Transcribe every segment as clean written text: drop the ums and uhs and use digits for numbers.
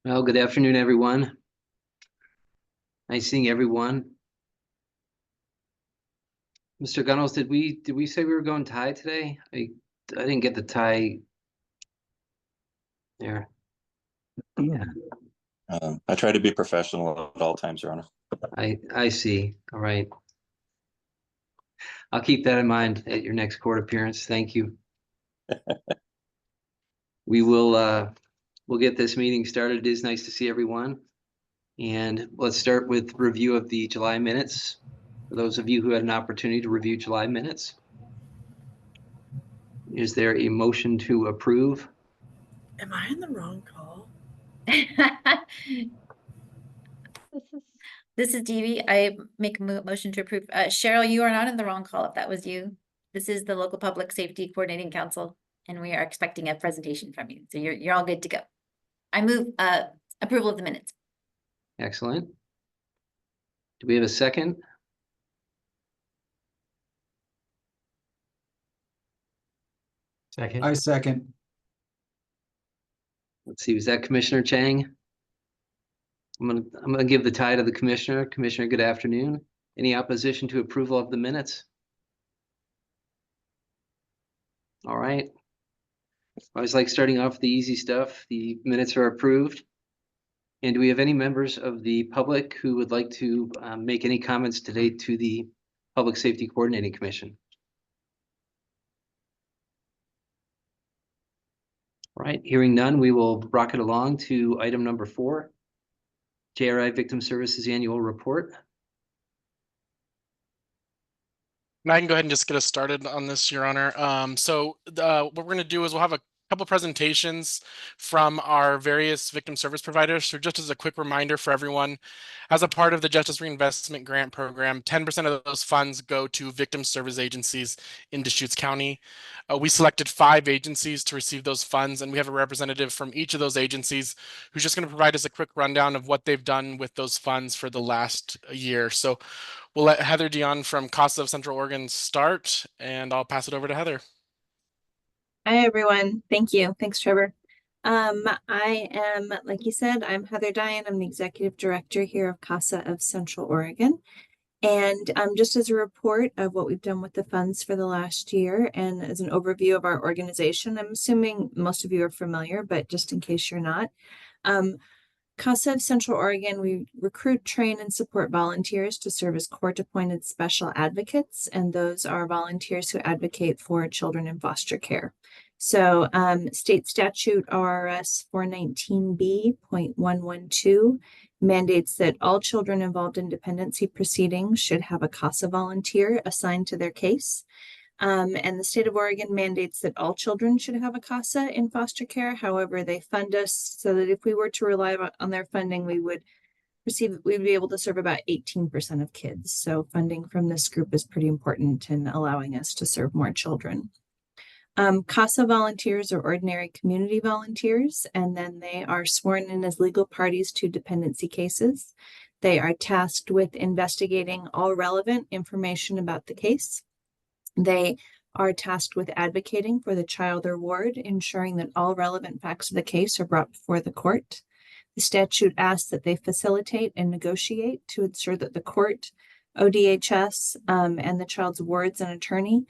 Well, good afternoon, everyone. Nice seeing everyone. Mr. Gunnels, did we say we were going tie today? I didn't get the tie there. Yeah, I try to be professional at all times, Your Honor. I see. All right. I'll keep that in mind at your next court appearance. Thank you. We'll get this meeting started. It is nice to see everyone. And let's start with review of the July minutes. For those of you who had an opportunity to review July minutes, is there a motion to approve? Am I in the wrong call? This is Dee. I make a motion to approve. Cheryl, you are not in the wrong call if that was you. This is the Local Public Safety Coordinating Council, and we are expecting a presentation from you. So you're all good to go. I move approval of the minutes. Excellent. Do we have a second? Second. I second. Let's see, was that Commissioner Chang? I'm gonna give the tie to the commissioner. Commissioner, good afternoon. Any opposition to approval of the minutes? All right. I always like starting off with the easy stuff. The minutes are approved. And do we have any members of the public who would like to make any comments today to the Public Safety Coordinating Commission? All right, hearing none, we will rocket along to item number 4, JRI Victim Services Annual Report. And I can go ahead and just get us started on this, Your Honor. What we're going to do is we'll have a couple presentations from our various victim service providers. So just as a quick reminder for everyone, as a part of the Justice Reinvestment Grant Program, 10% of those funds go to victim service agencies in Deschutes County. We selected 5 agencies to receive those funds, and we have a representative from each of those agencies who's just going to provide us a quick rundown of what they've done with those funds for the last year. So we'll let Heather Dion from CASA of Central Oregon start, and I'll pass it over to Heather. Hi, everyone. Thank you. Thanks, Trevor. I am, like you said, I'm Heather Dion. I'm the Executive Director here of CASA of Central Oregon. And just as a report of what we've done with the funds for the last year and as an overview of our organization, I'm assuming most of you are familiar, but just in case you're not, CASA of Central Oregon, we recruit, train, and support volunteers to serve as court-appointed special advocates, and those are volunteers who advocate for children in foster care. So state statute RRS 419B.112 mandates that all children involved in dependency proceedings should have a CASA volunteer assigned to their case. And the state of Oregon mandates that all children should have a CASA in foster care. However, they fund us so that if we were to rely on their funding, we'd be able to serve about 18% of kids. So funding from this group is pretty important in allowing us to serve more children. CASA volunteers are ordinary community volunteers, and then they are sworn in as legal parties to dependency cases. They are tasked with investigating all relevant information about the case. They are tasked with advocating for the child or ward, ensuring that all relevant facts of the case are brought before the court. The statute asks that they facilitate and negotiate to ensure that the court, ODHS, and the child's wards and attorney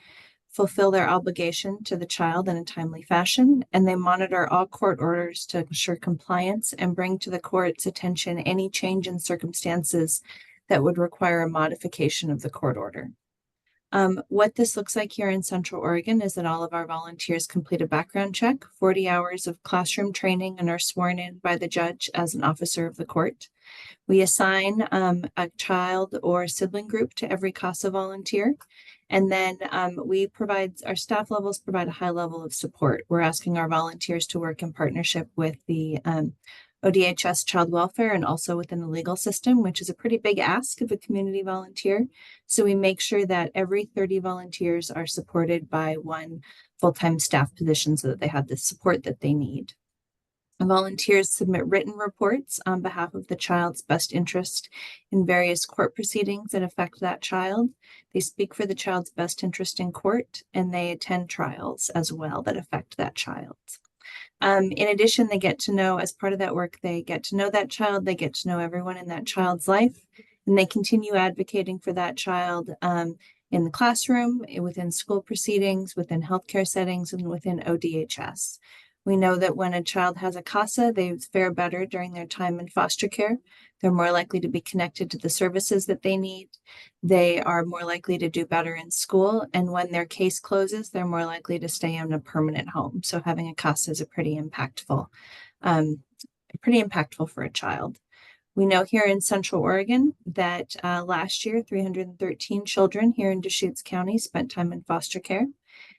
fulfill their obligation to the child in a timely fashion, and they monitor all court orders to ensure compliance and bring to the court's attention any change in circumstances that would require a modification of the court order. What this looks like here in Central Oregon is that all of our volunteers complete a background check, 40 hours of classroom training, and are sworn in by the judge as an officer of the court. We assign a child or sibling group to every CASA volunteer. And then our staff levels provide a high level of support. We're asking our volunteers to work in partnership with the ODHS child welfare and also within the legal system, which is a pretty big ask of a community volunteer. So we make sure that every 30 volunteers are supported by one full-time staff position so that they have the support that they need. Volunteers submit written reports on behalf of the child's best interest in various court proceedings that affect that child. They speak for the child's best interest in court, and they attend trials as well that affect that child. In addition, they get to know, as part of that work, they get to know that child, they get to know everyone in that child's life, and they continue advocating for that child in the classroom, within school proceedings, within healthcare settings, and within ODHS. We know that when a child has a CASA, they fare better during their time in foster care. They're more likely to be connected to the services that they need. They are more likely to do better in school. And when their case closes, they're more likely to stay in a permanent home. So having a CASA is pretty impactful for a child. We know here in Central Oregon that last year, 313 children here in Deschutes County spent time in foster care.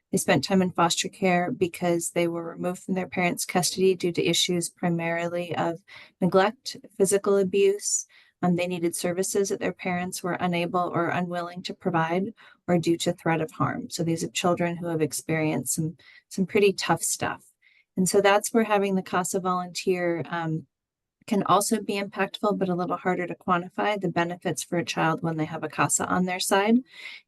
They spent time in foster care because they were removed from their parents' custody due to issues primarily of neglect, physical abuse. They needed services that their parents were unable or unwilling to provide, or due to threat of harm. So these are children who have experienced some pretty tough stuff. And so that's where having the CASA volunteer can also be impactful, but a little harder to quantify the benefits for a child when they have a CASA on their side.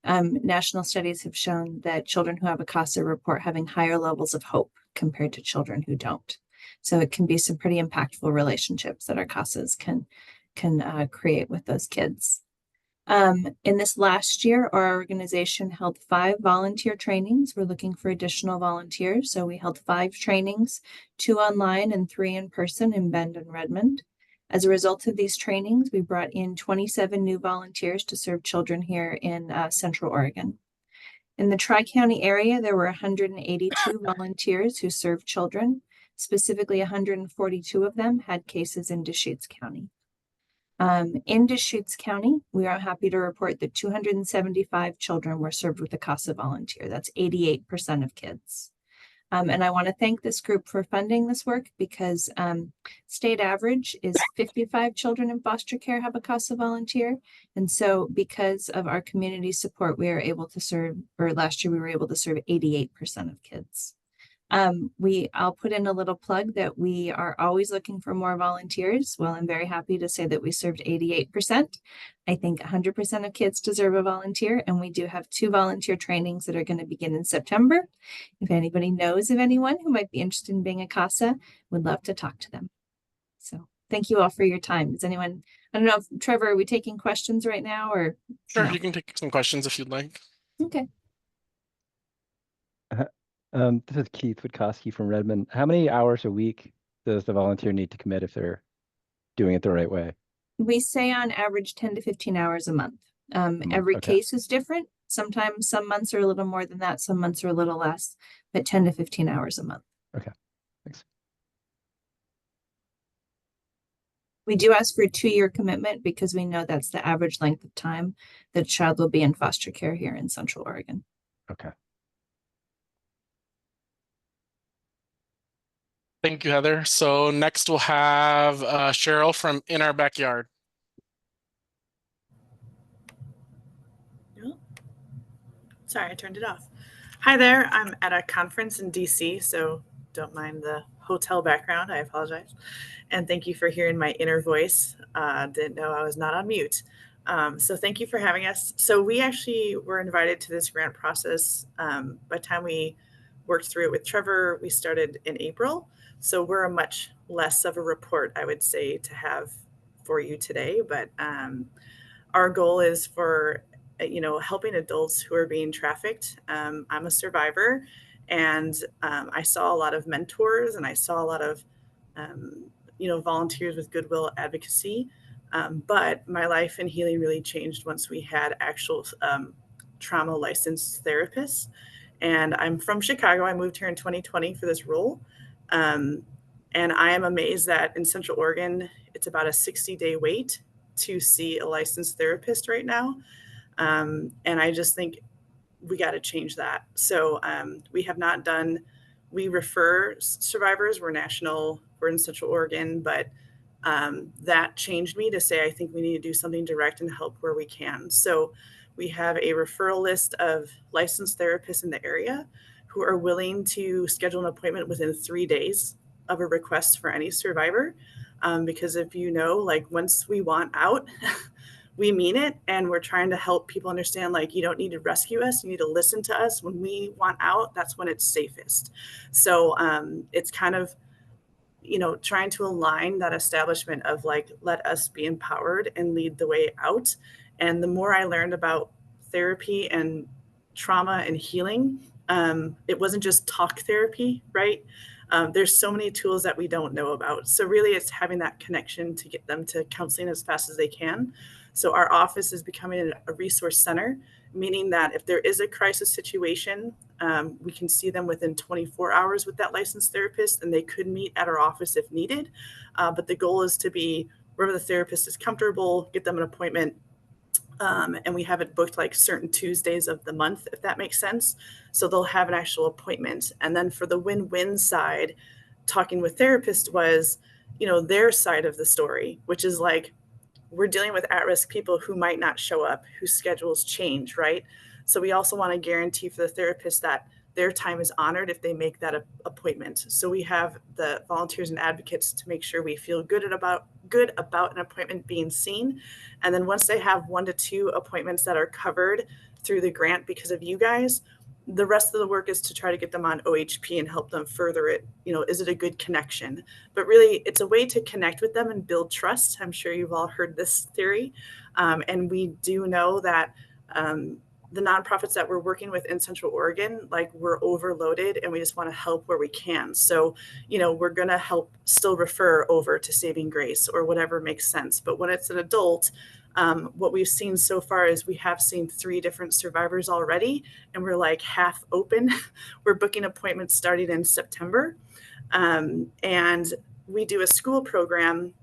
National studies have shown that children who have a CASA report having higher levels of hope compared to children who don't. So it can be some pretty impactful relationships that our CASAs can create with those kids. In this last year, our organization held 5 volunteer trainings. We're looking for additional volunteers. So we held 5 trainings, 2 online and 3 in person in Bend and Redmond. As a result of these trainings, we brought in 27 new volunteers to serve children here in Central Oregon. In the Tri-County area, there were 182 volunteers who served children. Specifically, 142 of them had cases in Deschutes County. In Deschutes County, we are happy to report that 275 children were served with a CASA volunteer. That's 88% of kids. And I want to thank this group for funding this work, because state average is 55 children in foster care have a CASA volunteer. And so because of our community support, we are able to serve, or last year we were able to serve 88% of kids. I'll put in a little plug that we are always looking for more volunteers. Well, I'm very happy to say that we served 88%. I think 100% of kids deserve a volunteer, and we do have 2 volunteer trainings that are going to begin in September. If anybody knows of anyone who might be interested in being a CASA, would love to talk to them. So thank you all for your time. Does anyone, I don't know if Trevor, are we taking questions right now, or? Sure, No? you can take some questions if you'd like. Okay. This is Keith Witkowski from Redmond. How many hours a week does the volunteer need to commit if they're doing it the right way? We say on average 10 to 15 hours a month. Every okay. case is different. Sometimes some months are a little more than that. Some months are a little less, but 10 to 15 hours a month. Okay, thanks. We do ask for a 2-year commitment because we know that's the average length of time that a child will be in foster care here in Central Oregon. Okay. Thank you, Heather. So next we'll have Cheryl from In Our Backyard. Sorry, I turned it off. Hi there. I'm at a conference in DC, so don't mind the hotel background. I apologize. And thank you for hearing my inner voice. Didn't know I was not on mute. So thank you for having us. So we actually were invited to this grant process. By the time we worked through it with Trevor, we started in April. So we're a much less of a report, I would say, to have for you today. But our goal is for, helping adults who are being trafficked. I'm a survivor, and I saw a lot of mentors, and I saw a lot of, volunteers with Goodwill Advocacy. But my life and healing really changed once we had actual trauma licensed therapists. And I'm from Chicago. I moved here in 2020 for this role. And I am amazed that in Central Oregon, it's about a 60-day wait to see a licensed therapist right now. And I just think we got to change that. So we have not done, we refer survivors, we're national, we're in Central Oregon, but that changed me to say, I think we need to do something direct and help where we can. So we have a referral list of licensed therapists in the area who are willing to schedule an appointment within 3 days of a request for any survivor. Because if you know, like once we want out, we mean it, and we're trying to help people understand, like, you don't need to rescue us, you need to listen to us. When we want out, that's when it's safest. So it's kind of, trying to align that establishment of like, let us be empowered and lead the way out. And the more I learned about therapy and trauma and healing, it wasn't just talk therapy, right? There's so many tools that we don't know about. So really it's having that connection to get them to counseling as fast as they can. So our office is becoming a resource center, meaning that if there is a crisis situation, we can see them within 24 hours with that licensed therapist, and they could meet at our office if needed. But the goal is to be wherever the therapist is comfortable, get them an appointment. And we have it booked like certain Tuesdays of the month, if that makes sense. So they'll have an actual appointment. And then for the win-win side, talking with therapists was, their side of the story, which is like, we're dealing with at-risk people who might not show up, whose schedules change, right? So we also want to guarantee for the therapist that their time is honored if they make that appointment. So we have the volunteers and advocates to make sure we feel good about an appointment being seen. And then once they have 1 to 2 appointments that are covered through the grant because of you guys, the rest of the work is to try to get them on OHP and help them further it. Is it a good connection? But really, it's a way to connect with them and build trust. I'm sure you've all heard this theory. And we do know that the nonprofits that we're working with in Central Oregon, like, we're overloaded and we just want to help where we can. So, we're going to help still refer over to Saving Grace or whatever makes sense. But when it's an adult, what we've seen so far is we have seen 3 different survivors already, and we're like half open. We're booking appointments starting in September. And we do a school program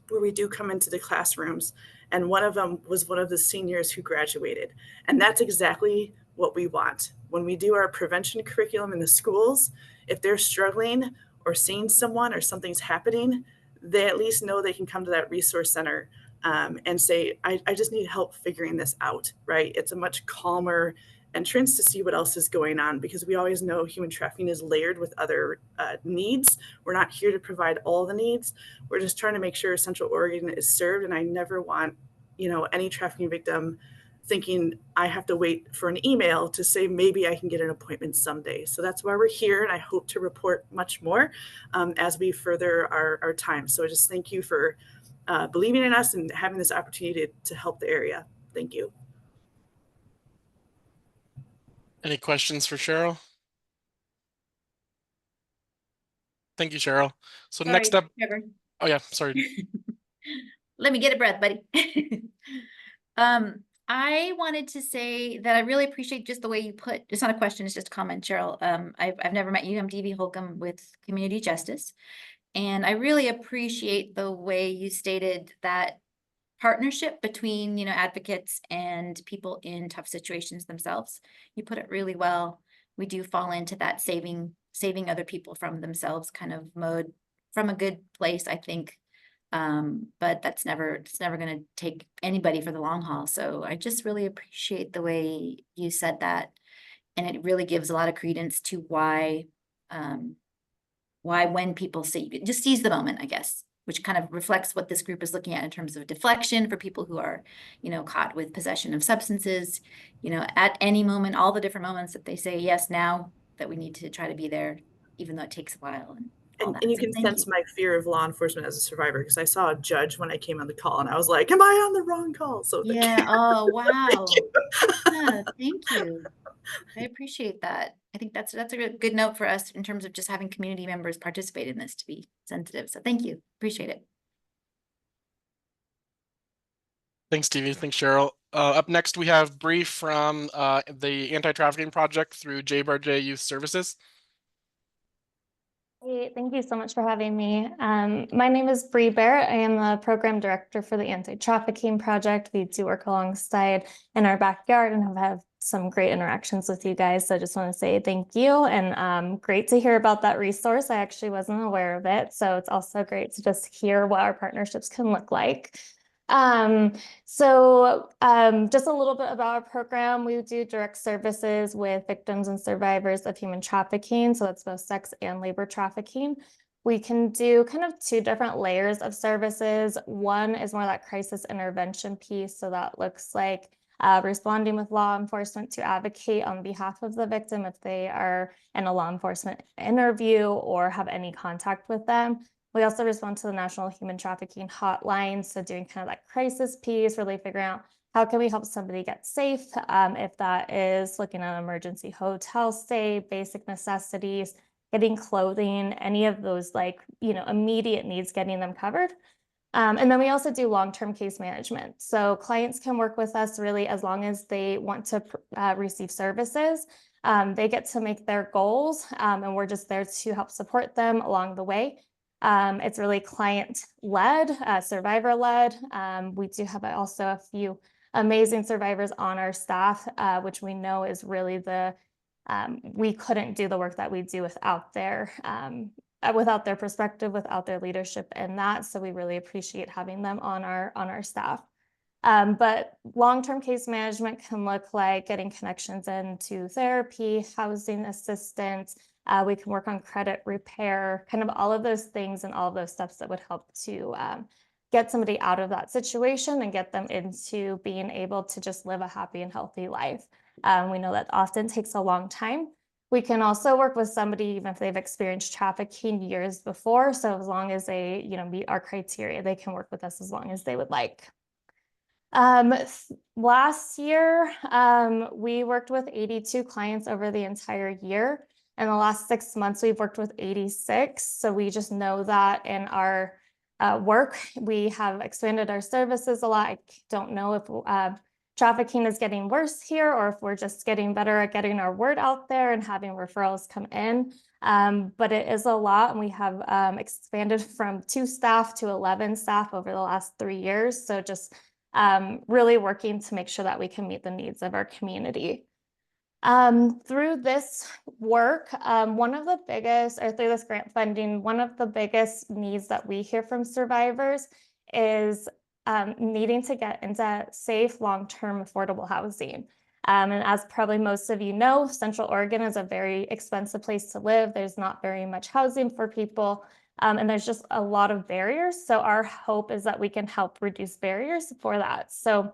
where we do come into the classrooms, and one of them was one of the seniors who graduated. And that's exactly what we want. When we do our prevention curriculum in the schools, if they're struggling or seeing someone or something's happening, they at least know they can come to that resource center and say, I just need help figuring this out, right? It's a much calmer entrance to see what else is going on, because we always know human trafficking is layered with other needs. We're not here to provide all the needs. We're just trying to make sure Central Oregon is served. And I never want, any trafficking victim thinking I have to wait for an email to say maybe I can get an appointment someday. So that's why we're here, and I hope to report much more as we further our time. So I just thank you for believing in us and having this opportunity to help the area. Thank you. Any questions for Cheryl? Thank you, Cheryl. So next Sorry, up, Trevor. oh yeah, sorry. Let me get a breath, buddy. I wanted to say that I really appreciate just the way you put, it's not a question, it's just a comment, Cheryl. I've never met you. I'm DV Holcomb with Community Justice. And I really appreciate the way you stated that partnership between, advocates and people in tough situations themselves. You put it really well. We do fall into that saving other people from themselves kind of mode from a good place, I think. But it's never going to take anybody for the long haul. So I just really appreciate the way you said that. And it really gives a lot of credence to why when people just seize the moment, I guess, which kind of reflects what this group is looking at in terms of deflection for people who are, caught with possession of substances, at any moment, all the different moments that they say, yes, now that we need to try to be there, even though it takes a while. And you can sense my fear of law enforcement as a survivor, because I saw a judge when I came on the call and I was like, am I on the wrong call? So yeah. Oh, wow. Yeah, thank you. I appreciate that. I think that's a good note for us in terms of just having community members participate in this to be sensitive. So thank you. Appreciate it. Thanks, Stevie. Thanks, Cheryl. Up next, we have Bree from the Anti-Trafficking Project through JBarJ Youth Services. Hey, thank you so much for having me. My name is Bree Barrett. I am the program director for the Anti-Trafficking Project. We do work alongside in our backyard and have had some great interactions with you guys. So I just want to say thank you, and great to hear about that resource. I actually wasn't aware of it. So it's also great to just hear what our partnerships can look like. Just a little bit about our program. We do direct services with victims and survivors of human trafficking. So that's both sex and labor trafficking. We can do kind of two different layers of services. One is more that crisis intervention piece. So that looks like responding with law enforcement to advocate on behalf of the victim if they are in a law enforcement interview or have any contact with them. We also respond to the National Human Trafficking Hotline. So doing kind of that crisis piece, really figuring out how can we help somebody get safe? If that is looking at an emergency hotel stay, basic necessities, getting clothing, any of those like, immediate needs, getting them covered. And then we also do long-term case management. So clients can work with us really as long as they want to receive services. They get to make their goals, and we're just there to help support them along the way. It's really client-led, survivor-led. We do have also a few amazing survivors on our staff, which we know is really we couldn't do the work that we do without their perspective, without their leadership in that. So we really appreciate having them on our staff. But long-term case management can look like getting connections into therapy, housing assistance. We can work on credit repair, kind of all of those things and all of those steps that would help to get somebody out of that situation and get them into being able to just live a happy and healthy life. We know that often takes a long time. We can also work with somebody even if they've experienced trafficking years before. So as long as they, meet our criteria, they can work with us as long as they would like. Last year, we worked with 82 clients over the entire year. In the last 6 months, we've worked with 86. So we just know that in our work, we have expanded our services a lot. I don't know if trafficking is getting worse here or if we're just getting better at getting our word out there and having referrals come in. But it is a lot, and we have expanded from 2 staff to 11 staff over the last 3 years. So just really working to make sure that we can meet the needs of our community. Through this work, through this grant funding, one of the biggest needs that we hear from survivors is needing to get into safe, long-term, affordable housing. And as probably most of you know, Central Oregon is a very expensive place to live. There's not very much housing for people, and there's just a lot of barriers. So our hope is that we can help reduce barriers for that. So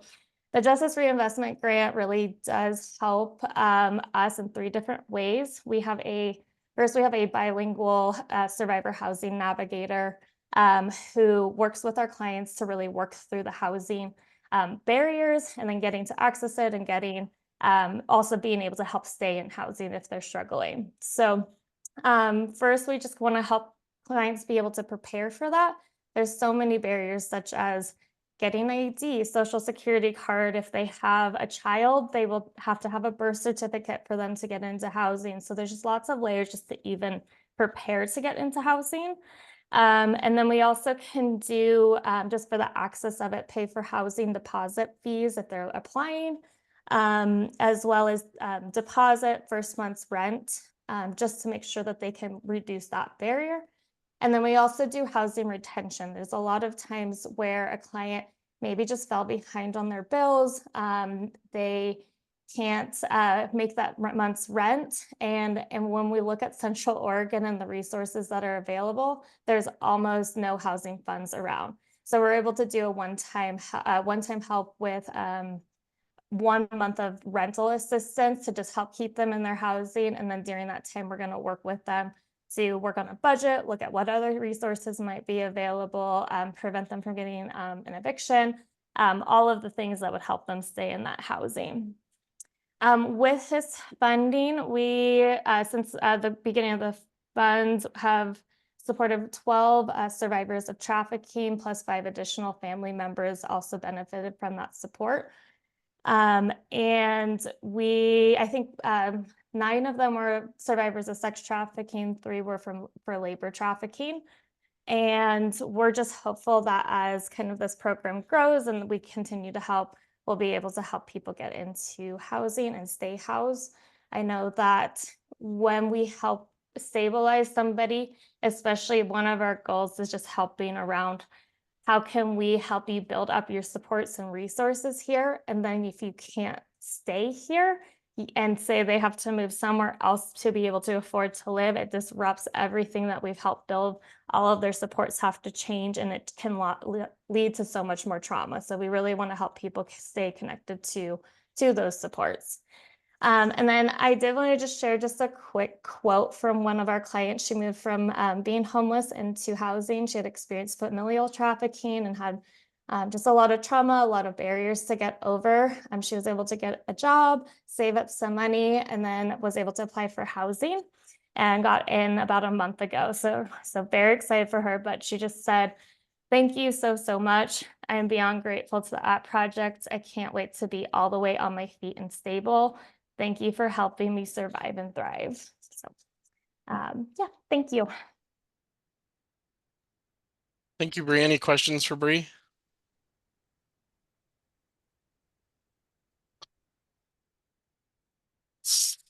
the Justice Reinvestment Grant really does help us in 3 different ways. First, we have a bilingual survivor housing navigator who works with our clients to really work through the housing barriers and then getting to access it and getting also being able to help stay in housing if they're struggling. So first, we just want to help clients be able to prepare for that. There's so many barriers such as getting an ID, social security card. If they have a child, they will have to have a birth certificate for them to get into housing. So there's just lots of layers just to even prepare to get into housing. And then we also can do, just for the access of it, pay for housing deposit fees if they're applying, as well as deposit first month's rent, just to make sure that they can reduce that barrier. And then we also do housing retention. There's a lot of times where a client maybe just fell behind on their bills. They can't make that month's rent. And when we look at Central Oregon and the resources that are available, there's almost no housing funds around. So we're able to do a one-time help with 1 month of rental assistance to just help keep them in their housing. And then during that time, we're going to work with them to work on a budget, look at what other resources might be available, prevent them from getting an eviction, all of the things that would help them stay in that housing. With this funding, we, since the beginning of the funds, have supported 12 survivors of trafficking, plus 5 additional family members also benefited from that support. And I think 9 of them were survivors of sex trafficking, 3 were for labor trafficking. And we're just hopeful that as kind of this program grows and we continue to help, we'll be able to help people get into housing and stay housed. I know that when we help stabilize somebody, especially one of our goals is just helping around how can we help you build up your supports and resources here? And then if you can't stay here, and say they have to move somewhere else to be able to afford to live, it disrupts everything that we've helped build. All of their supports have to change, and it can lead to so much more trauma. So we really want to help people stay connected to those supports. And then I did want to just share just a quick quote from one of our clients. She moved from being homeless into housing. She had experienced familial trafficking and had just a lot of trauma, a lot of barriers to get over. She was able to get a job, save up some money, and then was able to apply for housing and got in about a month ago. So very excited for her, but she just said, "Thank you so much. I am beyond grateful to the app project. I can't wait to be all the way on my feet and stable. Thank you for helping me survive and thrive." So yeah, thank you. Thank you, Bree. Any questions for Bree?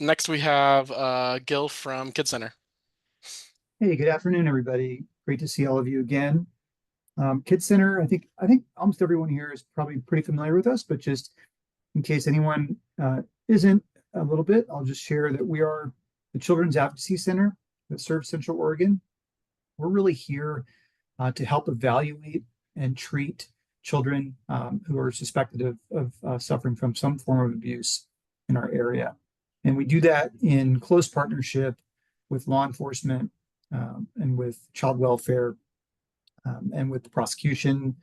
Next, we have Gil from Kid Center. Hey, good afternoon, everybody. Great to see all of you again. Kid Center, I think almost everyone here is probably pretty familiar with us, but just in case anyone isn't a little bit, I'll just share that we are the Children's Advocacy Center that serves Central Oregon. We're really here to help evaluate and treat children who are suspected of suffering from some form of abuse in our area. And we do that in close partnership with law enforcement and with child welfare and with the prosecution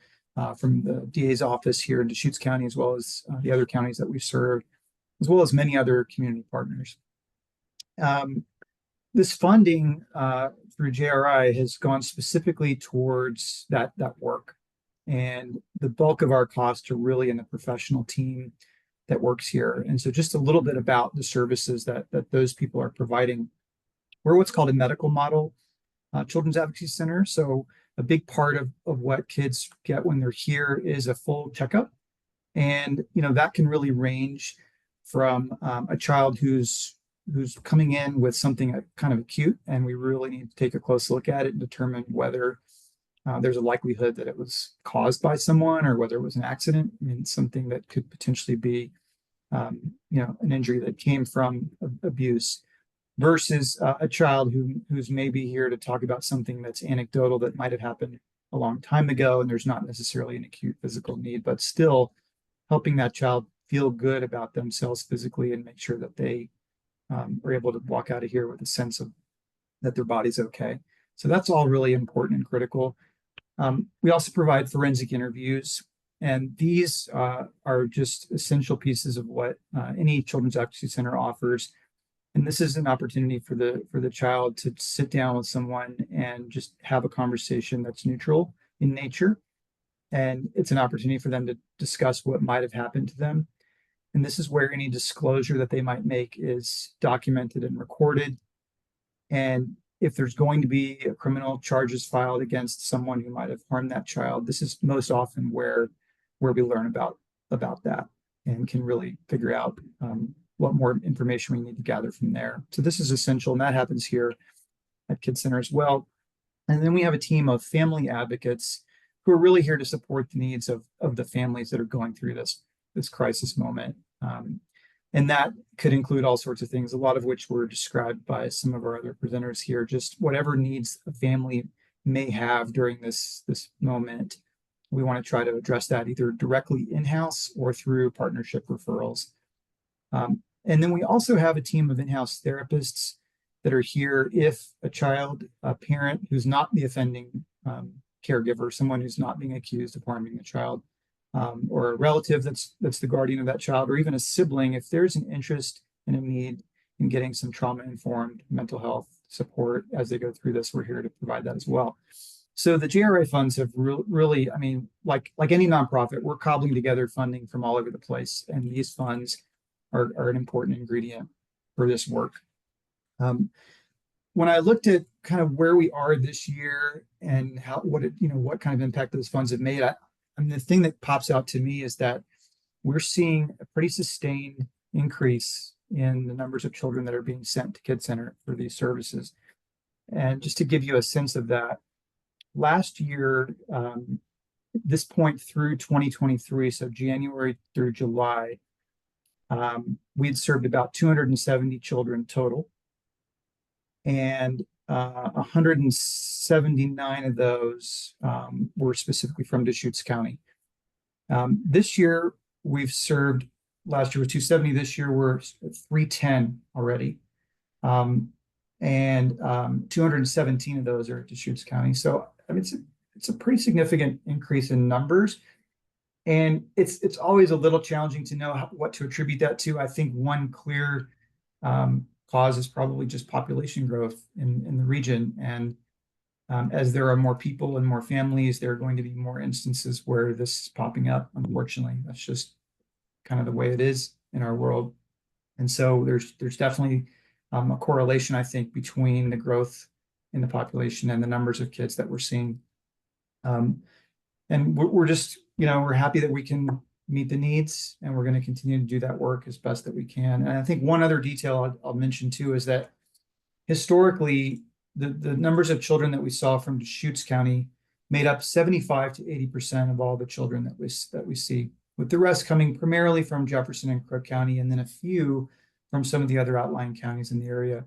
from the DA's office here in Deschutes County, as well as the other counties that we've served, as well as many other community partners. This funding through JRI has gone specifically towards that work. And the bulk of our costs are really in the professional team that works here. And so just a little bit about the services that those people are providing. We're what's called a medical model Children's Advocacy Center. So a big part of what kids get when they're here is a full checkup. And, that can really range from a child who's coming in with something kind of acute, and we really need to take a close look at it and determine whether there's a likelihood that it was caused by someone or whether it was an accident. I mean, something that could potentially be, an injury that came from abuse, versus a child who's maybe here to talk about something that's anecdotal that might have happened a long time ago, and there's not necessarily an acute physical need, but still helping that child feel good about themselves physically and make sure that they are able to walk out of here with a sense of that their body's okay. So that's all really important and critical. We also provide forensic interviews, and these are just essential pieces of what any Children's Advocacy Center offers. And this is an opportunity for the child to sit down with someone and just have a conversation that's neutral in nature. And it's an opportunity for them to discuss what might have happened to them. And this is where any disclosure that they might make is documented and recorded. And if there's going to be a criminal charges filed against someone who might have harmed that child, this is most often where we learn about that and can really figure out what more information we need to gather from there. So this is essential, and that happens here at Kid Center as well. And then we have a team of family advocates who are really here to support the needs of the families that are going through this crisis moment. And that could include all sorts of things, a lot of which were described by some of our other presenters here, just whatever needs a family may have during this moment. We want to try to address that either directly in-house or through partnership referrals. And then we also have a team of in-house therapists that are here if a child, a parent who's not the offending caregiver, someone who's not being accused of harming the child, or a relative that's the guardian of that child, or even a sibling, if there's an interest and a need in getting some trauma-informed mental health support as they go through this, we're here to provide that as well. So the JRA funds have really, I mean, like any nonprofit, we're cobbling together funding from all over the place, and these funds are an important ingredient for this work. When I looked at kind of where we are this year and what kind of impact those funds have made, I mean, the thing that pops out to me is that we're seeing a pretty sustained increase in the numbers of children that are being sent to Kid Center for these services. And just to give you a sense of that, last year, this point through 2023, so January through July, we'd served about 270 children total. And 179 of those were specifically from Deschutes County. This year, we've served, last year was 270, this year we're 310 already. And 217 of those are Deschutes County. So I mean, it's a pretty significant increase in numbers. And it's always a little challenging to know what to attribute that to. I think one clear cause is probably just population growth in the region. And as there are more people and more families, there are going to be more instances where this is popping up, unfortunately. That's just kind of the way it is in our world. And so there's definitely a correlation, I think, between the growth in the population and the numbers of kids that we're seeing. And we're just, we're happy that we can meet the needs, and we're going to continue to do that work as best that we can. And I think one other detail I'll mention too is that historically, the numbers of children that we saw from Deschutes County made up 75 to 80% of all the children that we see, with the rest coming primarily from Jefferson and Crook County, and then a few from some of the other outlying counties in the area.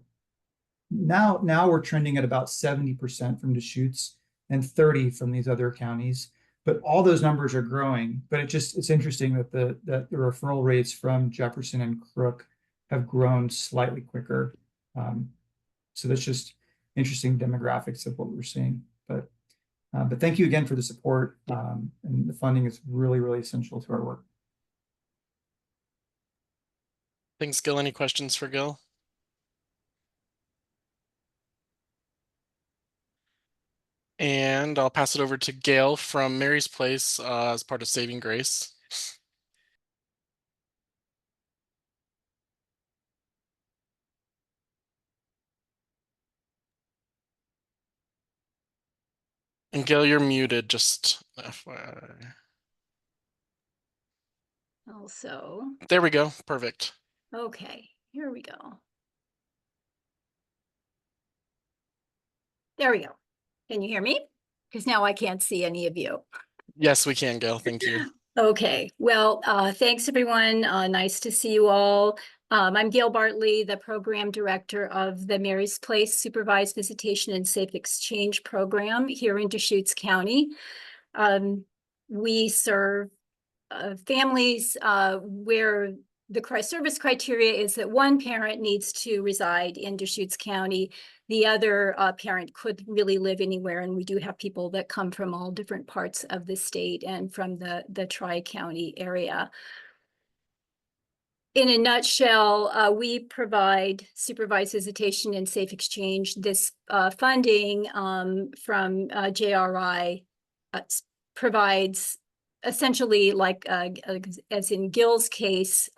Now we're trending at about 70% from Deschutes and 30 from these other counties. But all those numbers are growing. But it's interesting that the referral rates from Jefferson and Crook have grown slightly quicker. So that's just interesting demographics of what we're seeing. But thank you again for the support. And the funding is really, really essential to our work. Thanks, Gil. Any questions for Gil? And I'll pass it over to Gail from Mary's Place as part of Saving Grace. And Gail, you're muted, just FYI. Also, There we go. Perfect. okay, here we go. There we go. Can you hear me? Because now I can't see any of you. Yes, we can, Gail. Thank you. Okay, well, thanks everyone. Nice to see you all. I'm Gail Bartley, the program director of the Mary's Place Supervised Visitation and Safe Exchange Program here in Deschutes County. We serve families where the service criteria is that one parent needs to reside in Deschutes County. The other parent could really live anywhere, and we do have people that come from all different parts of the state and from the Tri-County area. In a nutshell, we provide supervised visitation and safe exchange. This funding from JRI provides essentially, like as in Gil's case,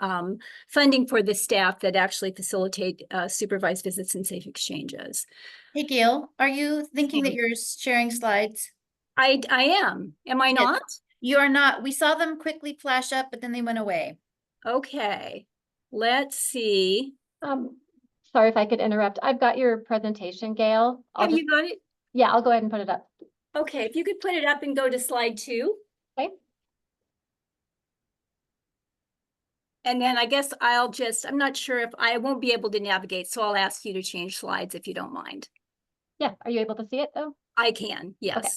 funding for the staff that actually facilitate supervised visits and safe exchanges. Hey, Gail, are you thinking that you're sharing slides? I am. Am I not? You are not. We saw them quickly flash up, but then they went away. Okay. Let's see. Sorry if I could interrupt. I've got your presentation, Gail. Have you got it? Yeah, I'll go ahead and put it up. Okay, if you could put it up and go to slide 2. Okay. And then I guess I'm not sure if I won't be able to navigate, so I'll ask you to change slides if you don't mind. Yeah, are you able to see it though? I can, yes. Okay.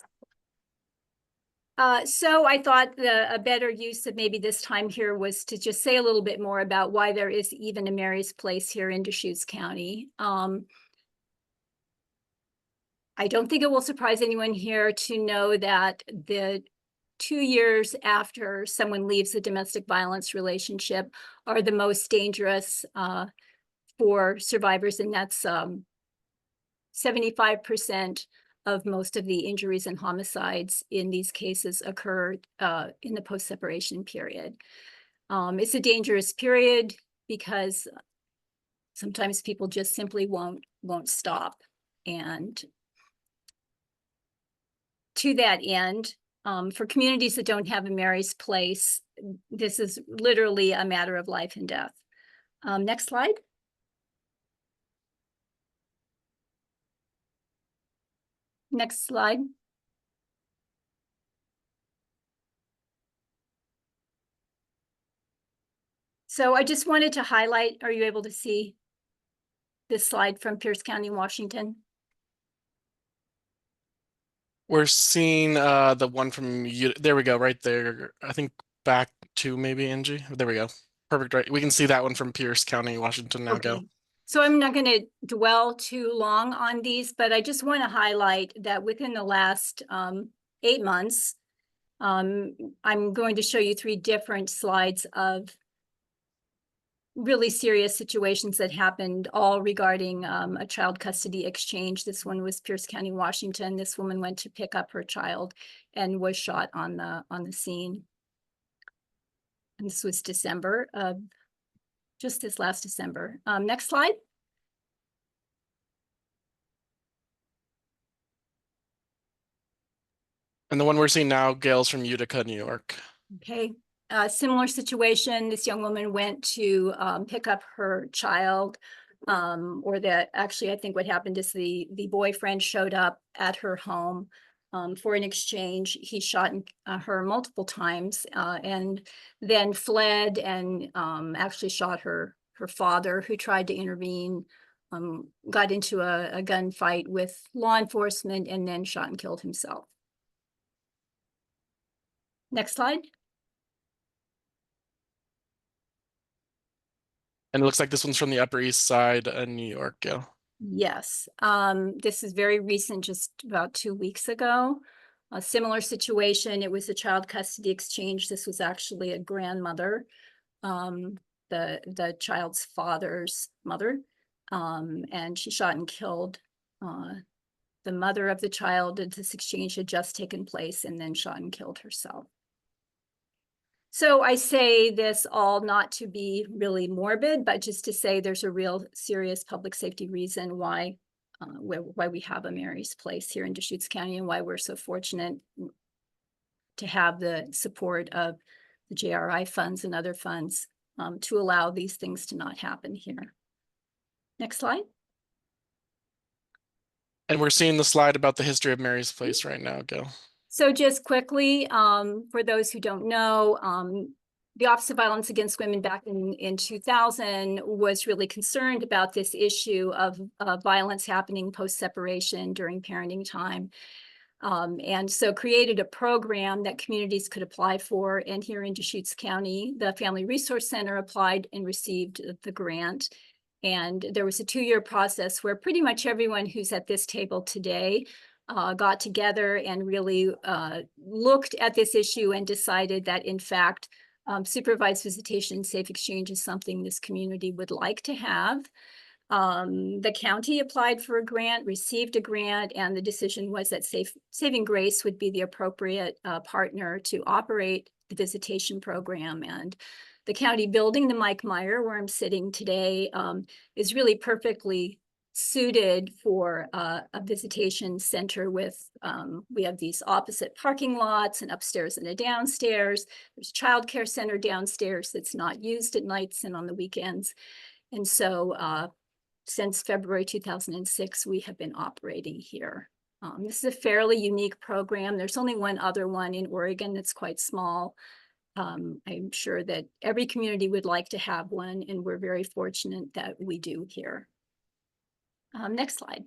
So I thought a better use of maybe this time here was to just say a little bit more about why there is even a Mary's Place here in Deschutes County. I don't think it will surprise anyone here to know that the 2 years after someone leaves a domestic violence relationship are the most dangerous for survivors, and that's 75% of most of the injuries and homicides in these cases occur in the post-separation period. It's a dangerous period because sometimes people just simply won't stop. And to that end, for communities that don't have a Mary's Place, this is literally a matter of life and death. Next slide. Next slide. So I just wanted to highlight, are you able to see this slide from Pierce County, Washington? We're seeing the one from you. There we go, right there. I think back to maybe Angie. There we go. Perfect, right? We can see that one from Pierce County, Washington now. Go. So I'm not going to dwell too long on these, but I just want to highlight that within the last 8 months, I'm going to show you 3 different slides of really serious situations that happened, all regarding a child custody exchange. This one was Pierce County, Washington. This woman went to pick up her child and was shot on the scene. And this was December of just this last December. Next slide. And the one we're seeing now, Gail's from Utica, New York. Okay. Similar situation. This young woman went to pick up her child, actually, I think what happened is the boyfriend showed up at her home for an exchange. He shot her multiple times and then fled and actually shot her father, who tried to intervene, got into a gunfight with law enforcement, and then shot and killed himself. Next slide. And it looks like this one's from the Upper East Side in New York, yeah. Yes, this is very recent, just about 2 weeks ago. A similar situation, it was a child custody exchange. This was actually a grandmother, the child's father's mother, and she shot and killed the mother of the child. This exchange had just taken place, and then shot and killed herself. So I say this all not to be really morbid, but just to say there's a real serious public safety reason why we have a Mary's Place here in Deschutes County, and why we're so fortunate to have the support of the JRI funds and other funds to allow these things to not happen here. Next slide. And we're seeing the slide about the history of Mary's Place right now, Gail. So just quickly, for those who don't know, the Office of Violence Against Women back in 2000 was really concerned about this issue of violence happening post-separation during parenting time. And so created a program that communities could apply for. And here in Deschutes County, the Family Resource Center applied and received the grant. And there was a 2-year process where pretty much everyone who's at this table today got together and really looked at this issue and decided that, in fact, supervised visitation and safe exchange is something this community would like to have. The county applied for a grant, received a grant, and the decision was that Saving Grace would be the appropriate partner to operate the visitation program. And the county building, the Mike Meyer, where I'm sitting today, is really perfectly suited for a visitation center with, we have these opposite parking lots, and upstairs and a downstairs. There's a childcare center downstairs that's not used at nights and on the weekends. And so since February 2006, we have been operating here. This is a fairly unique program. There's only one other one in Oregon that's quite small. I'm sure that every community would like to have one, and we're very fortunate that we do here. Next slide.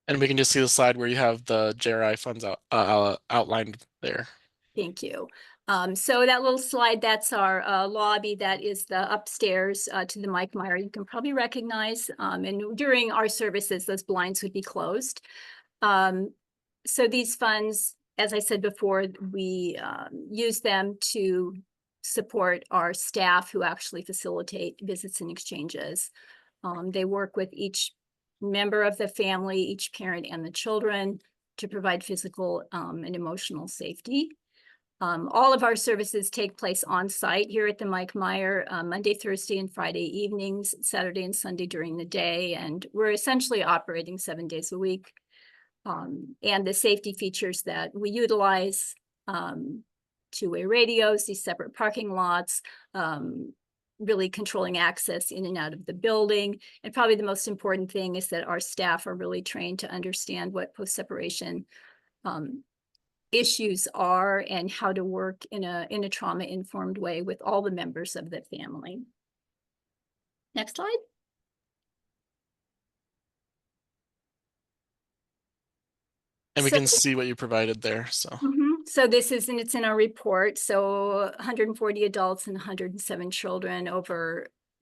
And we can just see the slide where you have the JRI funds outlined there. Thank you. So that little slide, that's our lobby. That is the upstairs to the Mike Meyer. You can probably recognize. And during our services, those blinds would be closed. So these funds, as I said before, we use them to support our staff who actually facilitate visits and exchanges. They work with each member of the family, each parent and the children, to provide physical and emotional safety. All of our services take place on site here at the Mike Meyer, Monday, Thursday, and Friday evenings, Saturday and Sunday during the day. And we're essentially operating 7 days a week. And the safety features that we utilize, two-way radios, these separate parking lots, really controlling access in and out of the building. And probably the most important thing is that our staff are really trained to understand what post-separation issues are and how to work in a trauma-informed way with all the members of the family. Next slide. And we So- can see what you provided there, so. So this is, and it's in our report, so 140 adults and 107 children,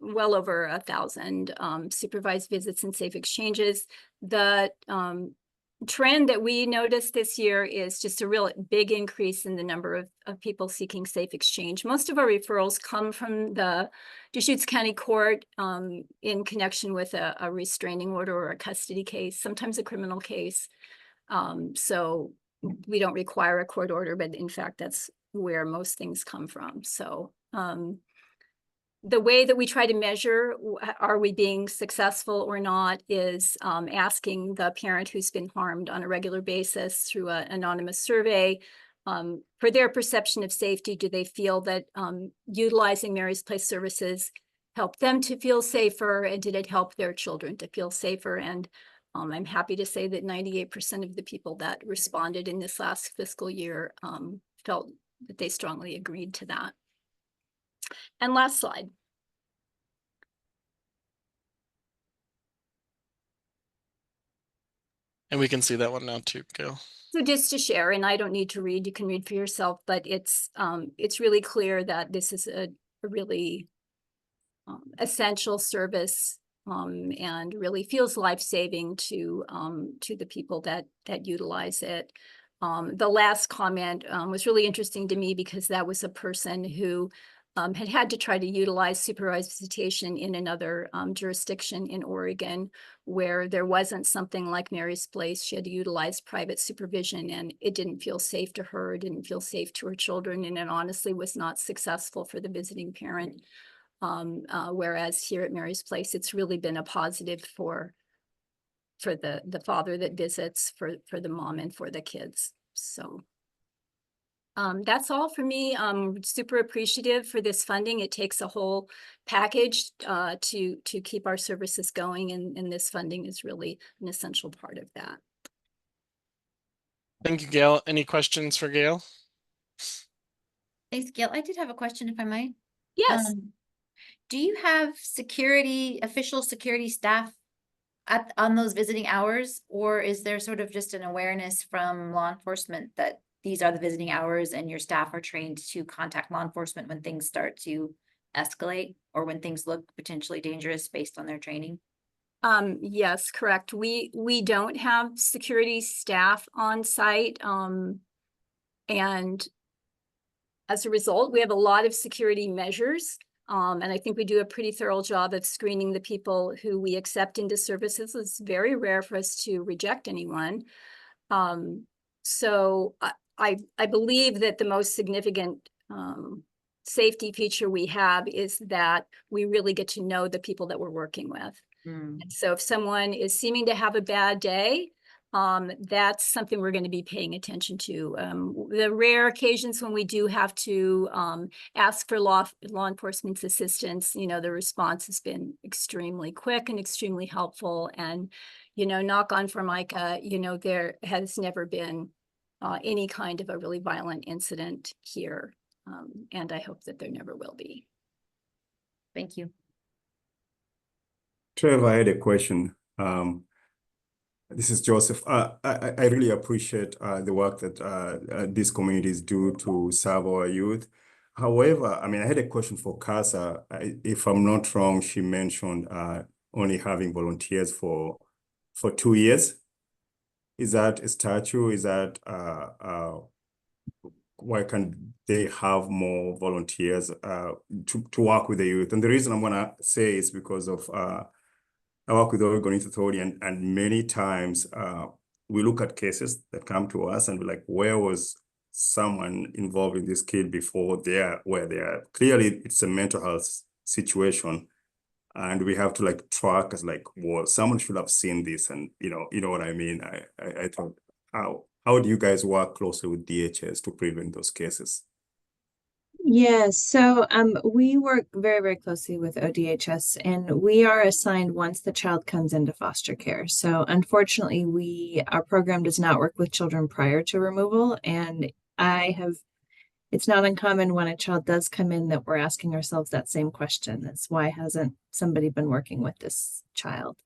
well over 1,000 supervised visits and safe exchanges. The trend that we noticed this year is just a real big increase in the number of people seeking safe exchange. Most of our referrals come from the Deschutes County Court in connection with a restraining order or a custody case, sometimes a criminal case. So we don't require a court order, but in fact, that's where most things come from. So the way that we try to measure, are we being successful or not, is asking the parent who's been harmed on a regular basis through an anonymous survey for their perception of safety. Do they feel that utilizing Mary's Place services helped them to feel safer, and did it help their children to feel safer? And I'm happy to say that 98% of the people that responded in this last fiscal year felt that they strongly agreed to that. And last slide. And we can see that one now too, Gail. So just to share, and I don't need to read, you can read for yourself, but it's really clear that this is a really essential service and really feels life-saving to the people that utilize it. The last comment was really interesting to me because that was a person who had to try to utilize supervised visitation in another jurisdiction in Oregon where there wasn't something like Mary's Place. She had to utilize private supervision, and it didn't feel safe to her, it didn't feel safe to her children, and it honestly was not successful for the visiting parent. Whereas here at Mary's Place, it's really been a positive for the father that visits, for the mom, and for the kids. So that's all for me. I'm super appreciative for this funding. It takes a whole package to keep our services going, and this funding is really an essential part of that. Thank you, Gail. Any questions for Gail? Thanks, Gail. I did have a question, if I might. Yes. Do you have official security staff on those visiting hours, or is there sort of just an awareness from law enforcement that these are the visiting hours and your staff are trained to contact law enforcement when things start to escalate or when things look potentially dangerous based on their training? Yes, correct. We don't have security staff on site, and as a result, we have a lot of security measures. And I think we do a pretty thorough job of screening the people who we accept into services. It's very rare for us to reject anyone. So I believe that the most significant safety feature we have is that we really get to know the people that we're working with. And so if someone is seeming to have a bad day, that's something we're going to be paying attention to. The rare occasions when we do have to ask for law enforcement's assistance, the response has been extremely quick and extremely helpful. And, knock on Formica, there has never been any kind of a really violent incident here. And I hope that there never will be. Thank you. Trevor, I had a question. This is Joseph. I really appreciate the work that these communities do to serve our youth. However, I had a question for CASA. If I'm not wrong, she mentioned only having volunteers for 2 years. Is that a statute? Is that why can't they have more volunteers to work with the youth? And the reason I'm gonna say is because of I work with the Oregon Youth Authority, and many times we look at cases that come to us and we're like, where was someone involved in this kid before where they are? Clearly, it's a mental health situation. And we have to track as well, someone should have seen this, and you know what I mean. I thought, how do you guys work closely with DHS to prevent those cases? Yes, so we work very, very closely with ODHS, and we are assigned once the child comes into foster care. So unfortunately, our program does not work with children prior to removal, and it's not uncommon when a child does come in that we're asking ourselves that same question. That's why hasn't somebody been working with this child?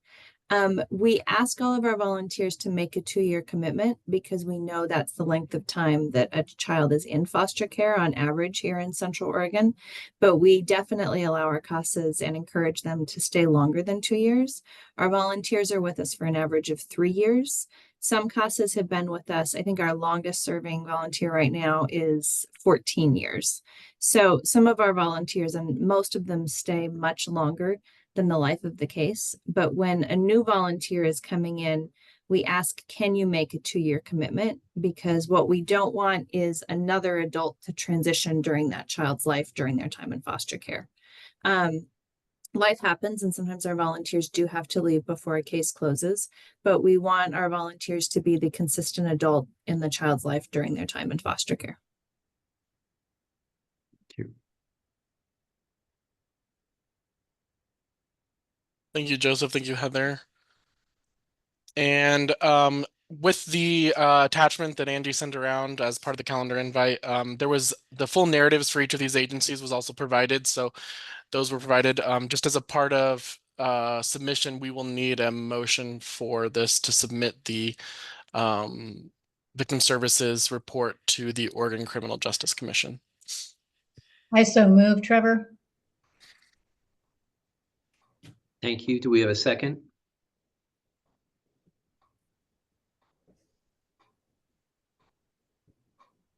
We ask all of our volunteers to make a 2-year commitment because we know that's the length of time that a child is in foster care on average here in Central Oregon. But we definitely allow our CASAs and encourage them to stay longer than 2 years. Our volunteers are with us for an average of 3 years. Some CASAs have been with us. I think our longest serving volunteer right now is 14 years. So some of our volunteers, and most of them, stay much longer than the life of the case. But when a new volunteer is coming in, we ask, can you make a 2-year commitment? Because what we don't want is another adult to transition during that child's life during their time in foster care. Life happens, and sometimes our volunteers do have to leave before a case closes, but we want our volunteers to be the consistent adult in the child's life during their time in foster care. Thank you, Joseph. Thank you, Heather. And with the attachment that Angie sent around as part of the calendar invite, there was the full narratives for each of these agencies was also provided. So those were provided just as a part of submission. We will need a motion for this to submit the Victim Services report to the Oregon Criminal Justice Commission. I so move, Trevor. Thank you. Do we have a second?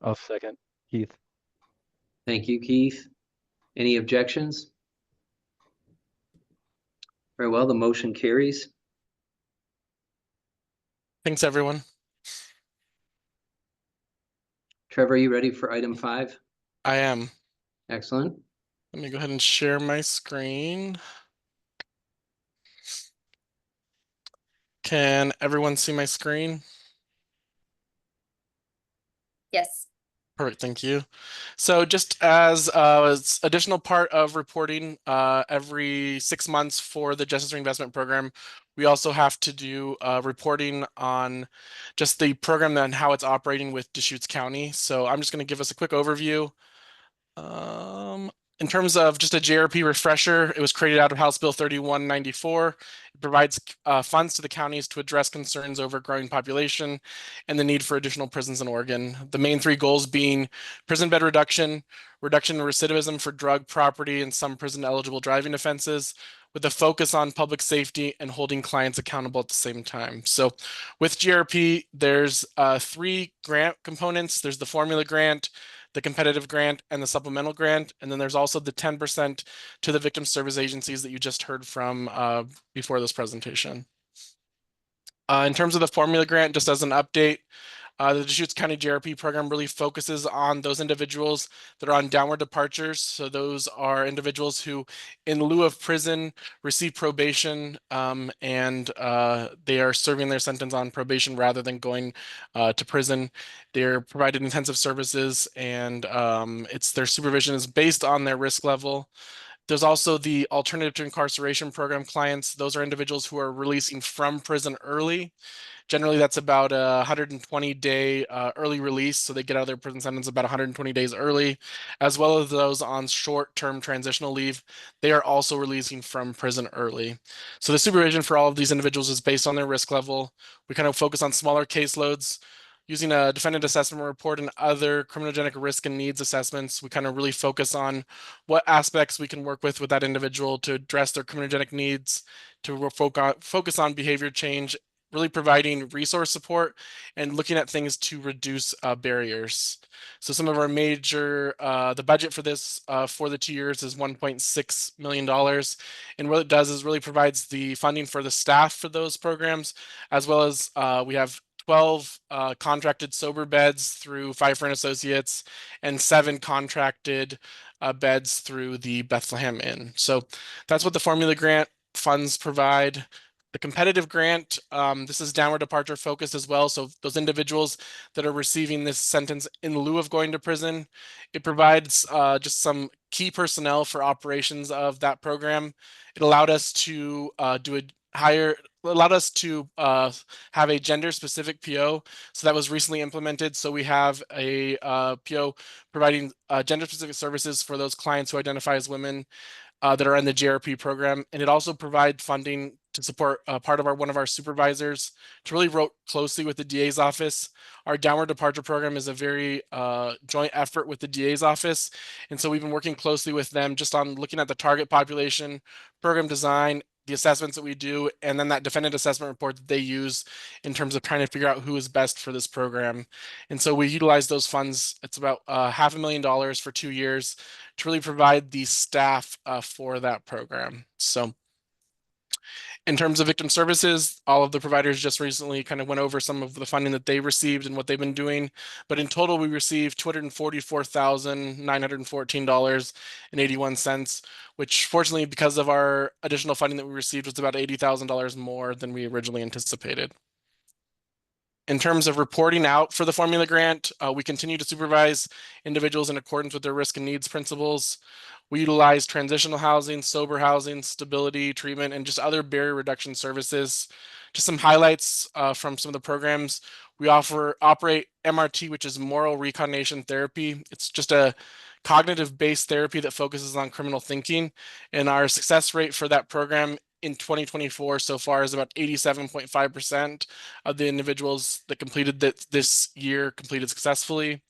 I'll second. Keith. Thank you, Keith. Any objections? Very well, the motion carries. Thanks, everyone. Trevor, are you ready for item 5? I am. Excellent. Let me go ahead and share my screen. Can everyone see my screen? Yes. Perfect, thank you. So just as additional part of reporting every 6 months for the Justice Reinvestment Program, we also have to do reporting on just the program and how it's operating with Deschutes County. So I'm just going to give us a quick overview. In terms of just a JRP refresher, it was created out of House Bill 3194. It provides funds to the counties to address concerns over growing population and the need for additional prisons in Oregon. The main 3 goals being prison bed reduction, reduction in recidivism for drug, property, and some prison eligible driving offenses, with a focus on public safety and holding clients accountable at the same time. So with JRP, there's 3 grant components. There's the formula grant, the competitive grant, and the supplemental grant. And then there's also the 10% to the victim service agencies that you just heard from before this presentation. In terms of the formula grant, just as an update, the Deschutes County JRP program really focuses on those individuals that are on downward departures. So those are individuals who, in lieu of prison, receive probation and they are serving their sentence on probation rather than going to prison. They're provided intensive services, and their supervision is based on their risk level. There's also the alternative to incarceration program clients. Those are individuals who are releasing from prison early. Generally, that's about a 120-day early release, so they get out of their prison sentence about 120 days early, as well as those on short-term transitional leave. They are also releasing from prison early. So the supervision for all of these individuals is based on their risk level. We kind of focus on smaller caseloads. Using a defendant assessment report and other criminogenic risk and needs assessments, we kind of really focus on what aspects we can work with that individual to address their criminogenic needs, to focus on behavior change, really providing resource support and looking at things to reduce barriers. So some of our major, the budget for this for the 2 years is $1.6 million. And what it does is really provides the funding for the staff for those programs, as well as we have 12 contracted sober beds through Pfeiffer & Associates and 7 contracted beds through the Bethlehem Inn. So that's what the formula grant funds provide. The competitive grant, this is downward departure focused as well. So those individuals that are receiving this sentence in lieu of going to prison, it provides just some key personnel for operations of that program. It allowed us to allowed us to have a gender specific PO. So that was recently implemented. So we have a PO providing gender specific services for those clients who identify as women that are in the JRP program. And it also provides funding to support part of one of our supervisors to really work closely with the DA's office. Our downward departure program is a very joint effort with the DA's office. And so we've been working closely with them just on looking at the target population, program design, the assessments that we do, and then that defendant assessment report that they use in terms of trying to figure out who is best for this program. And so we utilize those funds. It's about $500,000 for 2 years to really provide the staff for that program. So in terms of victim services, all of the providers just recently kind of went over some of the funding that they received and what they've been doing. But in total, we received $244,914.81, which fortunately, because of our additional funding that we received, was about $80,000 more than we originally anticipated. In terms of reporting out for the formula grant, we continue to supervise individuals in accordance with their risk and needs principles. We utilize transitional housing, sober housing, stability, treatment, and just other barrier reduction services. Just some highlights from some of the programs. We operate MRT, which is moral recombination therapy. It's just a cognitive-based therapy that focuses on criminal thinking. And our success rate for that program in 2024 so far is about 87.5% of the individuals that completed this year completed successfully.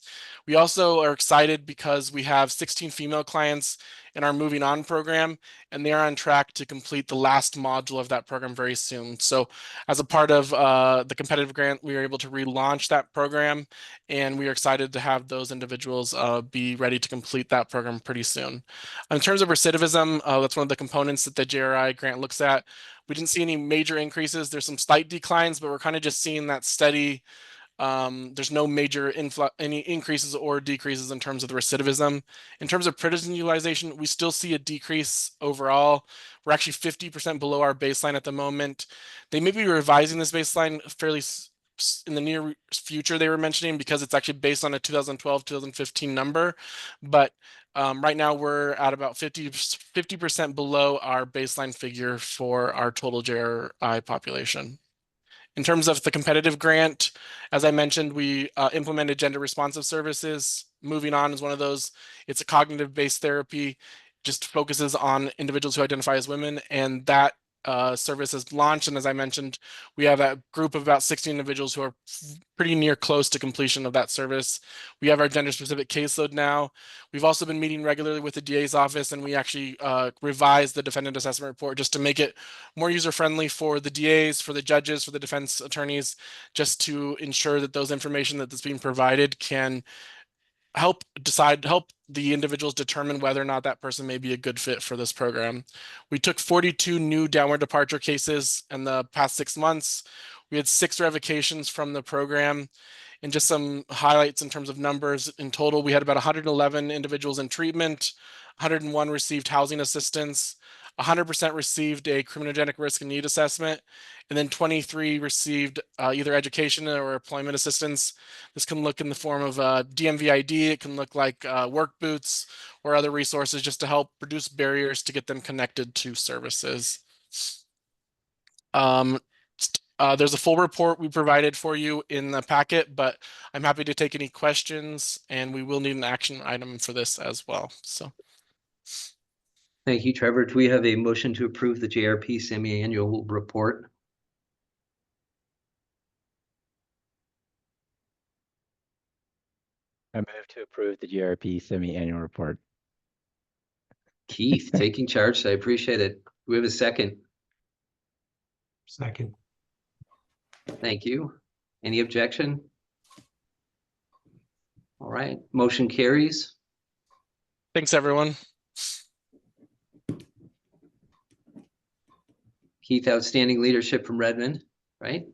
We also are excited because we have 16 female clients in our Moving On program, and they are on track to complete the last module of that program very soon. So as a part of the competitive grant, we were able to relaunch that program, and we are excited to have those individuals be ready to complete that program pretty soon. In terms of recidivism, that's one of the components that the JRI grant looks at. We didn't see any major increases. There's some slight declines, but we're kind of just seeing that steady. There's no major any increases or decreases in terms of the recidivism. In terms of prison utilization, we still see a decrease overall. We're actually 50% below our baseline at the moment. They may be revising this baseline fairly in the near future, they were mentioning, because it's actually based on a 2012-2015 number. But right now we're at about 50% below our baseline figure for our total JRI population. In terms of the competitive grant, as I mentioned, we implemented gender responsive services. Moving On is one of those. It's a cognitive-based therapy, just focuses on individuals who identify as women, and that service is launched. And as I mentioned, we have a group of about 60 individuals who are pretty near close to completion of that service. We have our gender-specific caseload now. We've also been meeting regularly with the DA's office, and we actually revised the defendant assessment report just to make it more user-friendly for the DAs, for the judges, for the defense attorneys, just to ensure that those information that's being provided can help the individuals determine whether or not that person may be a good fit for this program. We took 42 new downward departure cases in the past 6 months. We had 6 revocations from the program. And just some highlights in terms of numbers. In total, we had about 111 individuals in treatment, 101 received housing assistance, 100% received a criminogenic risk and need assessment, and then 23 received either education or employment assistance. This can look in the form of DMVID, it can look like work boots or other resources just to help reduce barriers to get them connected to services. There's a full report we provided for you in the packet, but I'm happy to take any questions, and we will need an action item for this as well. So. Thank you, Trevor. Do we have a motion to approve the JRP semi-annual report? I move to approve the JRP semi-annual report. Keith, taking charge. I appreciate it. Do we have a second? Second. Thank you. Any objection? All right, motion carries. Thanks, everyone. Keith, outstanding leadership from Redmond, right?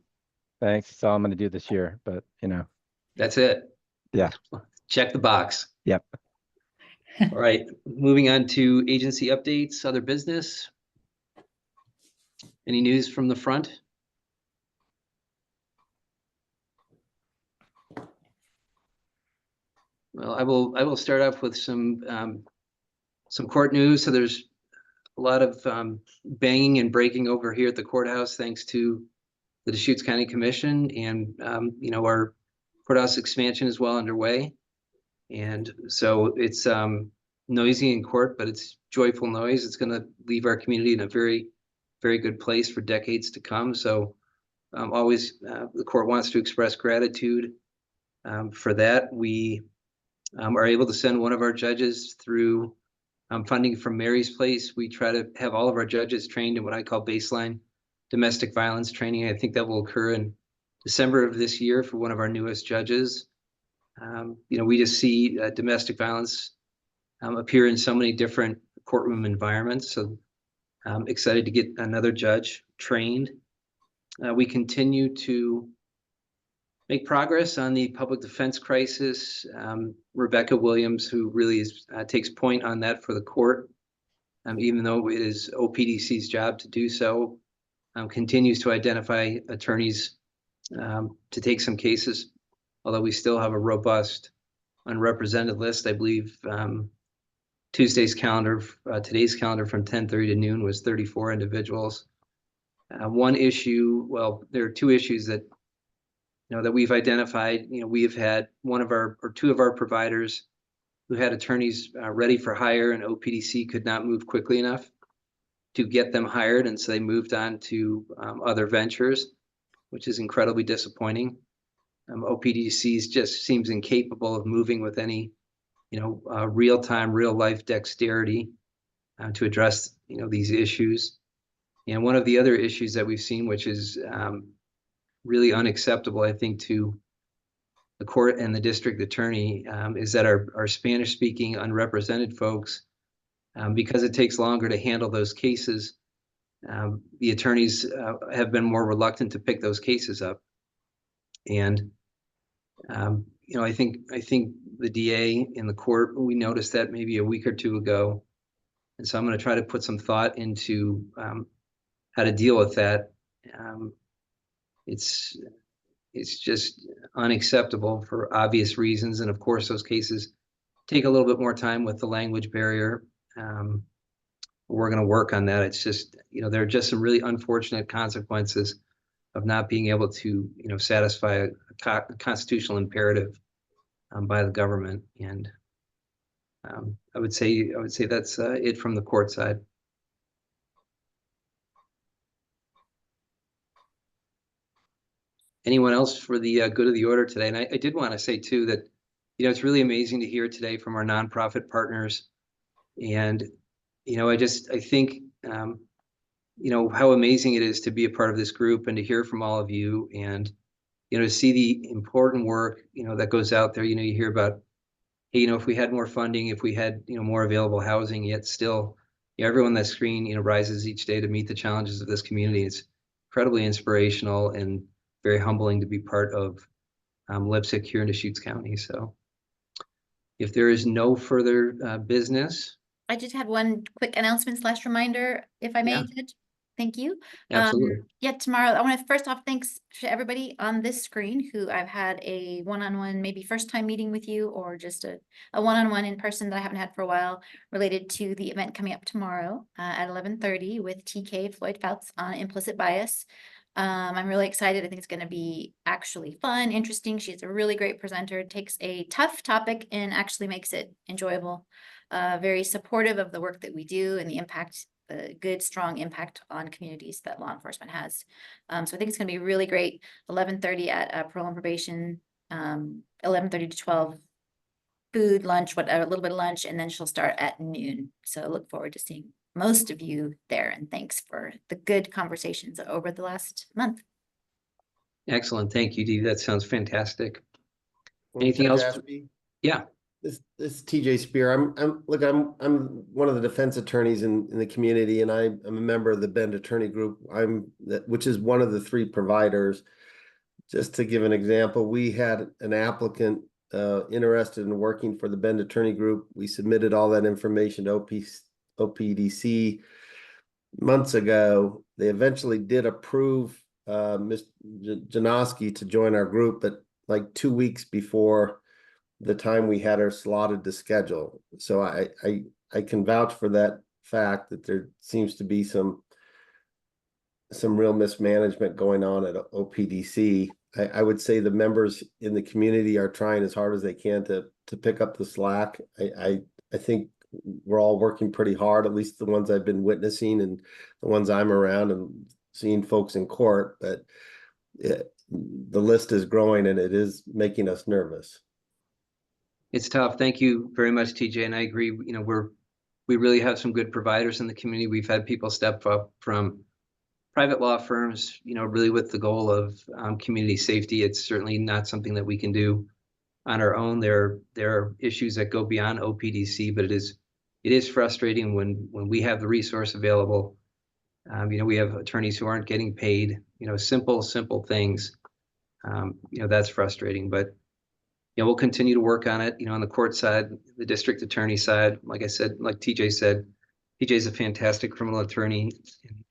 Thanks. That's all I'm going to do this year, but you know. That's it. Yeah. Check the box. Yep. All right, moving on to agency updates, other business. Any news from the front? Well, I will start off with some court news. So there's a lot of banging and breaking over here at the courthouse, thanks to the Deschutes County Commission, and you know, our courthouse expansion is well underway. And so it's noisy in court, but it's joyful noise. It's going to leave our community in a very, very good place for decades to come. So always the court wants to express gratitude for that. We are able to send one of our judges through funding from Mary's Place. We try to have all of our judges trained in what I call baseline domestic violence training. I think that will occur in December of this year for one of our newest judges. You know, we just see domestic violence appear in so many different courtroom environments. So I'm excited to get another judge trained. We continue to make progress on the public defense crisis. Rebecca Williams, who really takes point on that for the court, even though it is OPDC's job to do so, continues to identify attorneys to take some cases, although we still have a robust unrepresented list. I believe today's calendar from 10:30 to noon was 34 individuals. One issue, well, there are two issues that that we've identified. We've had two of our providers who had attorneys ready for hire, and OPDC could not move quickly enough to get them hired, and so they moved on to other ventures, which is incredibly disappointing. OPDC just seems incapable of moving with any real-time, real-life dexterity to address these issues. And one of the other issues that we've seen, which is really unacceptable, I think, to the court and the district attorney, is that our Spanish-speaking unrepresented folks, because it takes longer to handle those cases, the attorneys have been more reluctant to pick those cases up. And I think the DA in the court, we noticed that maybe a week or two ago, and so I'm going to try to put some thought into how to deal with that. It's just unacceptable for obvious reasons, and of course those cases take a little bit more time with the language barrier. We're going to work on that. It's just there are just some really unfortunate consequences of not being able to satisfy a constitutional imperative by the government. And I would say that's it from the court side. Anyone else for the good of the order today? And I did want to say too that it's really amazing to hear today from our nonprofit partners, and I think how amazing it is to be a part of this group and to hear from all of you, and to see the important work that goes out there. You hear about, hey, if we had more funding, if we had more available housing, yet still everyone that screen rises each day to meet the challenges of this community. It's incredibly inspirational and very humbling to be part of LPSC here in Deschutes County. So if there is no further business. I just have one quick announcement / reminder, if I may, Yeah. Judge. Thank you. Absolutely. Tomorrow, I want to first off, thanks to everybody on this screen who I've had a one-on-one, maybe first time meeting with you, or just a one-on-one in person that I haven't had for a while, related to the event coming up tomorrow at 11:30 with TK Floyd Fouts on implicit bias. I'm really excited. I think it's going to be actually fun, interesting. She's a really great presenter, takes a tough topic and actually makes it enjoyable. Very supportive of the work that we do and the impact, the good, strong impact on communities that law enforcement has. So I think it's going to be really great. 11:30 at Parole and Probation, 11:30 to 12, food, lunch, a little bit of lunch, and then she'll start at noon. So I look forward to seeing most of you there, and thanks for the good conversations over the last month. Excellent. Thank you, Dee. That sounds fantastic. Well, Anything Judge else? Ashby, Yeah. This is TJ Spear. I'm one of the defense attorneys in the community, and I'm a member of the Bend Attorney Group. Which is one of the 3 providers. Just to give an example, we had an applicant interested in working for the Bend Attorney Group. We submitted all that information to OPDC. months ago, they eventually did approve Ms. Janoski to join our group, but like 2 weeks before the time we had her slotted to schedule. So I can vouch for that fact that there seems to be some real mismanagement going on at OPDC. I would say the members in the community are trying as hard as they can to pick up the slack. I think we're all working pretty hard, at least the ones I've been witnessing and the ones I'm around and seeing folks in court, but the list is growing and it is making us nervous. It's tough. Thank you very much, TJ. And I agree, you know, we really have some good providers in the community. We've had people step up from private law firms, you know, really with the goal of community safety. It's certainly not something that we can do on our own. There are issues that go beyond OPDC, but it is frustrating when we have the resource available. You know, we have attorneys who aren't getting paid, you know, simple things. You know, that's frustrating, but you know, we'll continue to work on it, you know, on the court side, the district attorney side. Like I said, like TJ said, TJ is a fantastic criminal attorney,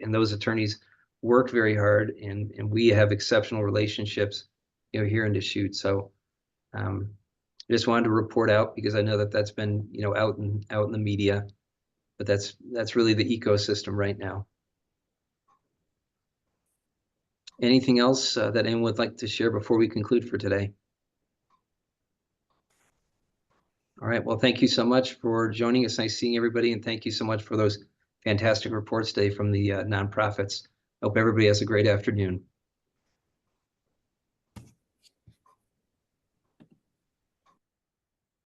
and those attorneys work very hard, and we have exceptional relationships, you know, here in Deschutes. So I just wanted to report out because I know that that's been, you know, out in the media, but that's really the ecosystem right now. Anything else that anyone would like to share before we conclude for today? All right. Well, thank you so much for joining us. Nice seeing everybody. And thank you so much for those fantastic reports today from the nonprofits. Hope everybody has a great afternoon.